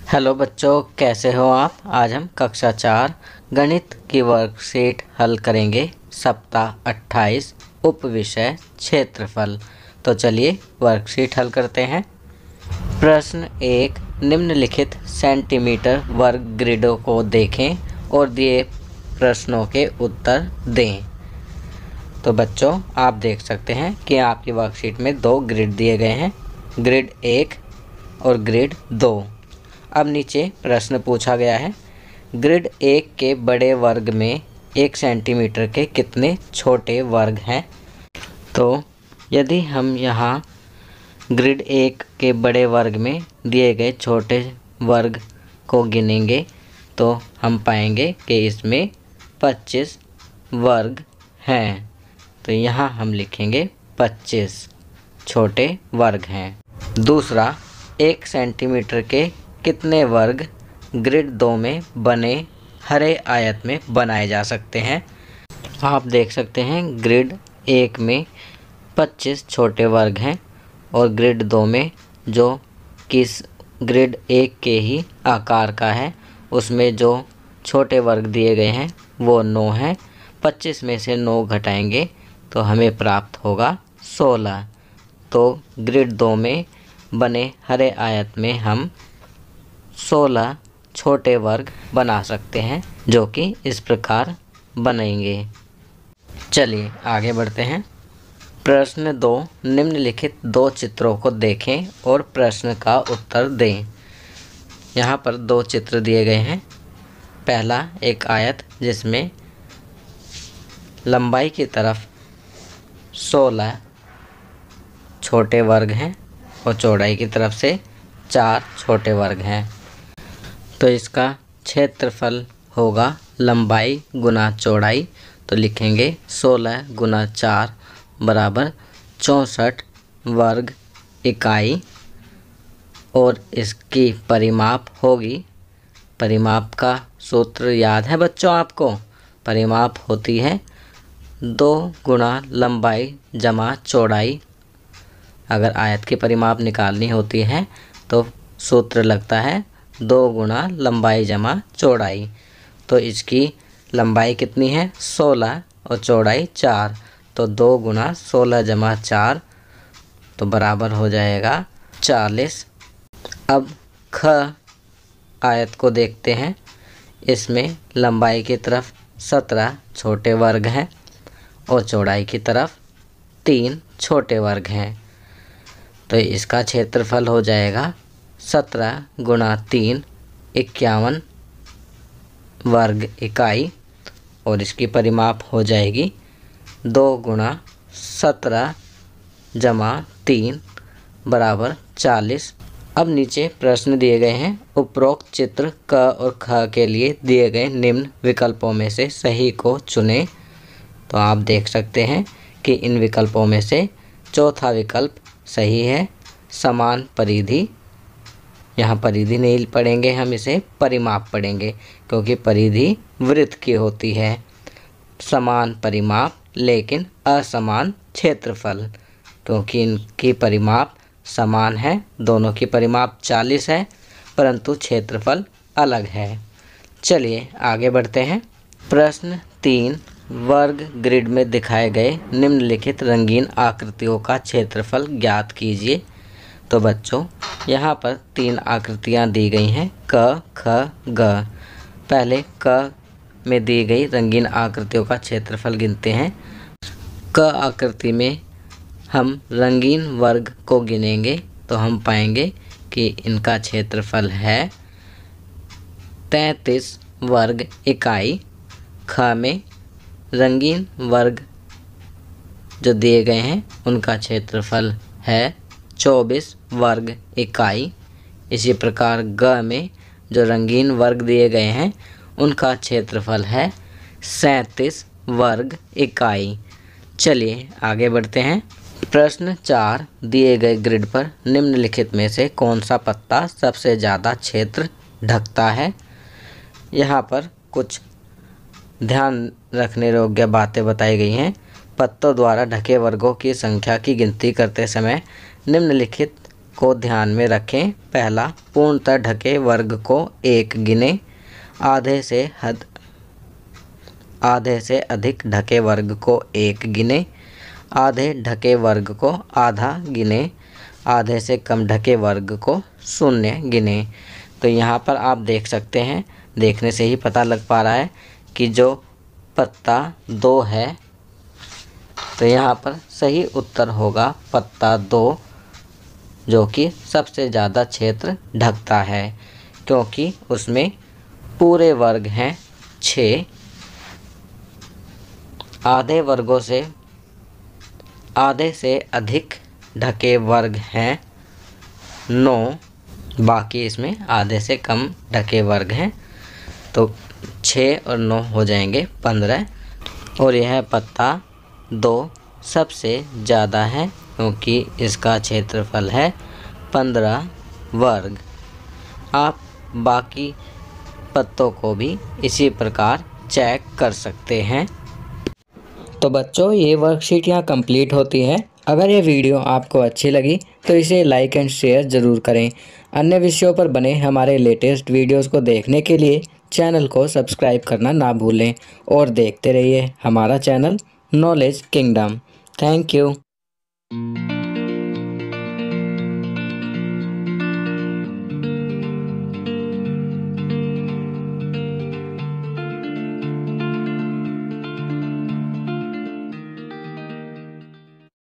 Hello बच्चों, कैसे हो आप। आज हम कक्षा 4 गणित की वर्कशीट हल करेंगे। सप्ताह 28 उप विषय क्षेत्रफल। तो चलिए वर्कशीट हल करते हैं। प्रश्न 1, निम्नलिखित सेंटीमीटर वर्ग ग्रिडों को देखें और दिए प्रश्नों के उत्तर दें। तो बच्चों आप देख सकते हैं कि आपकी वर्कशीट में दो ग्रिड दिए गए हैं, ग्रिड 1 और ग्रिड 2। अब नीचे प्रश्न पूछा गया है, ग्रिड 1 के बड़े वर्ग में 1 सेंटीमीटर के कितने छोटे वर्ग हैं। तो यदि हम यहाँ ग्रिड 1 के बड़े वर्ग में दिए गए छोटे वर्ग को गिनेंगे तो हम पाएंगे कि इसमें 25 वर्ग हैं। तो यहाँ हम लिखेंगे 25 छोटे वर्ग हैं। दूसरा, 1 सेंटीमीटर के कितने वर्ग ग्रिड 2 में बने हरे आयत में बनाए जा सकते हैं। आप देख सकते हैं ग्रिड 1 में 25 छोटे वर्ग हैं और ग्रिड 2 में जो किस ग्रिड 1 के ही आकार का है उसमें जो छोटे वर्ग दिए गए हैं वो 9 हैं। 25 में से 9 घटाएंगे तो हमें प्राप्त होगा 16। तो ग्रिड 2 में बने हरे आयत में हम 16 छोटे वर्ग बना सकते हैं, जो कि इस प्रकार बनेंगे। चलिए आगे बढ़ते हैं। प्रश्न 2, निम्नलिखित दो चित्रों को देखें और प्रश्न का उत्तर दें। यहाँ पर दो चित्र दिए गए हैं। पहला एक आयत जिसमें लंबाई की तरफ 16 छोटे वर्ग हैं और चौड़ाई की तरफ से 4 छोटे वर्ग हैं। तो इसका क्षेत्रफल होगा लंबाई गुना चौड़ाई। तो लिखेंगे 16 गुना 4 बराबर 64 वर्ग इकाई। और इसकी परिमाप होगी, परिमाप का सूत्र याद है बच्चों आपको। परिमाप होती है 2 गुना लंबाई जमा चौड़ाई। अगर आयत की परिमाप निकालनी होती है तो सूत्र लगता है 2 गुना लंबाई जमा चौड़ाई। तो इसकी लंबाई कितनी है 16 और चौड़ाई 4। तो 2 गुना 16 जमा 4 तो बराबर हो जाएगा 40। अब ख आयत को देखते हैं। इसमें लंबाई की तरफ 17 छोटे वर्ग हैं और चौड़ाई की तरफ 3 छोटे वर्ग हैं। तो इसका क्षेत्रफल हो जाएगा 17 गुना 3 51 वर्ग इकाई। और इसकी परिमाप हो जाएगी 2 गुना 17 जमा 3 बराबर 40। अब नीचे प्रश्न दिए गए हैं। उपरोक्त चित्र क और ख के लिए दिए गए निम्न विकल्पों में से सही को चुनें। तो आप देख सकते हैं कि इन विकल्पों में से चौथा विकल्प सही है, समान परिधि। यहाँ परिधि नहीं पढ़ेंगे, हम इसे परिमाप पढ़ेंगे क्योंकि परिधि वृत्त की होती है। समान परिमाप लेकिन असमान क्षेत्रफल, क्योंकि इनकी परिमाप समान है, दोनों की परिमाप 40 है परंतु क्षेत्रफल अलग है। चलिए आगे बढ़ते हैं। प्रश्न 3, वर्ग ग्रिड में दिखाए गए निम्नलिखित रंगीन आकृतियों का क्षेत्रफल ज्ञात कीजिए। तो बच्चों यहाँ पर 3 आकृतियाँ दी गई हैं, क ख ग। पहले क में दी गई रंगीन आकृतियों का क्षेत्रफल गिनते हैं। क आकृति में हम रंगीन वर्ग को गिनेंगे तो हम पाएंगे कि इनका क्षेत्रफल है 33 वर्ग इकाई। ख में रंगीन वर्ग जो दिए गए हैं उनका क्षेत्रफल है 24 वर्ग इकाई। इसी प्रकार ग में जो रंगीन वर्ग दिए गए हैं उनका क्षेत्रफल है 37 वर्ग इकाई। चलिए आगे बढ़ते हैं। प्रश्न 4, दिए गए ग्रिड पर निम्नलिखित में से कौन सा पत्ता सबसे ज़्यादा क्षेत्र ढकता है। यहाँ पर कुछ ध्यान रखने योग्य बातें बताई गई हैं। पत्तों द्वारा ढके वर्गों की संख्या की गिनती करते समय निम्नलिखित को ध्यान में रखें। पहला, पूर्णतः ढके वर्ग को 1 गिने। आधे से अधिक ढके वर्ग को 1 गिने। आधे ढके वर्ग को आधा गिने। आधे से कम ढके वर्ग को 0 गिने। तो यहाँ पर आप देख सकते हैं, देखने से ही पता लग पा रहा है कि जो पत्ता 2 है, तो यहाँ पर सही उत्तर होगा पत्ता 2, जो कि सबसे ज़्यादा क्षेत्र ढकता है, क्योंकि उसमें पूरे वर्ग हैं 6। आधे से अधिक ढके वर्ग हैं 9। बाकी इसमें आधे से कम ढके वर्ग हैं, तो 6 और 9 हो जाएंगे 15। और यह पत्ता 2 सबसे ज़्यादा है, क्योंकि इसका क्षेत्रफल है 15 वर्ग। आप बाकी पत्तों को भी इसी प्रकार चेक कर सकते हैं। तो बच्चों, ये वर्कशीट यहाँ कंप्लीट होती है। अगर ये वीडियो आपको अच्छी लगी तो इसे लाइक एंड शेयर ज़रूर करें। अन्य विषयों पर बने हमारे लेटेस्ट वीडियोस को देखने के लिए चैनल को सब्सक्राइब करना ना भूलें और देखते रहिए हमारा channel knowledge kingdom. Thank you.